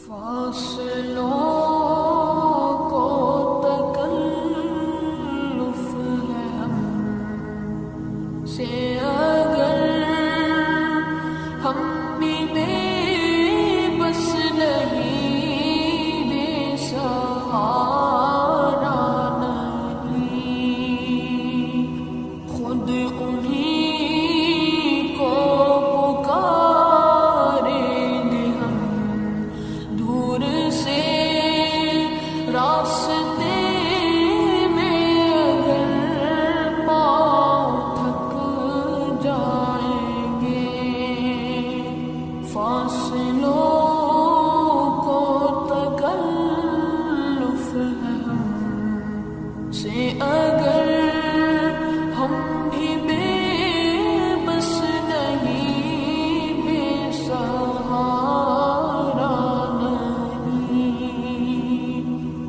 فاصلوں کو تکلف ہے ہم سے اگر ہم بھی بے بس نہیں، بے سہارا نہیں، خود انہیں کو پکاریں گے ہم دور سے راستے میں اگر پاؤں تھک جائیں گے، فاصلوں کو تکلف ہے ہم سے اگر ہم بھی بے بس نہیں، بے سہارا نہیں،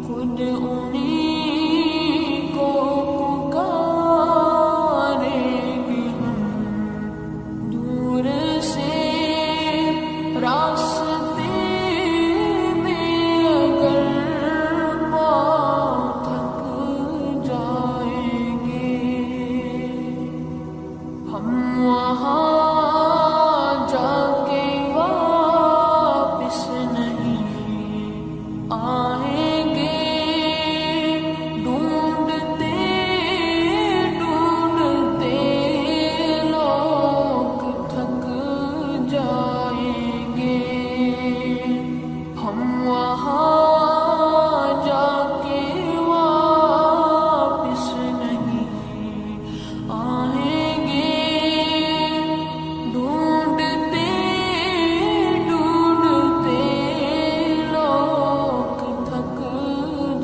خود انہیں کو پکاریں گے ہم دور سے راستے میں اگر پاؤں تھک جائیں گے، ہم وہاں جا کے واپس نہیں آئیں گے، ڈھونڈتے ڈھونڈتے لوگ تھک جائیں گے، ہم وہاں جا کے واپس نہیں آئیں گے، ڈھونڈتے ڈھونڈتے لوگ تھک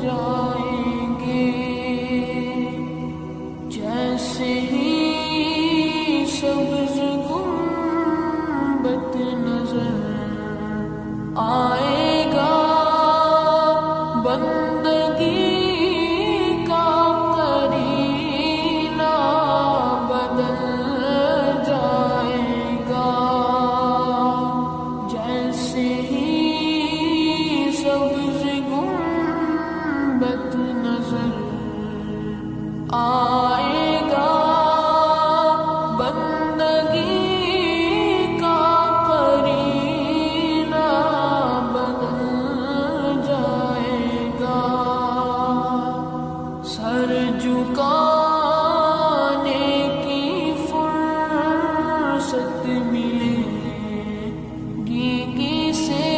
جائیں گے، جیسے ہی سبز گنبد نظر آئے گا، بندگی کا قرینہ بدل جائے گا، جیسے ہی سبز گنبد نظر آئے گا، بندگی کا قرینہ بدل جائے گا، سر جھکانے کی فرصت ملے گی کسے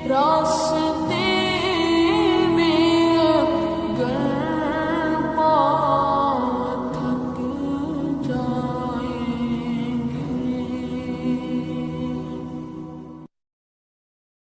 روشن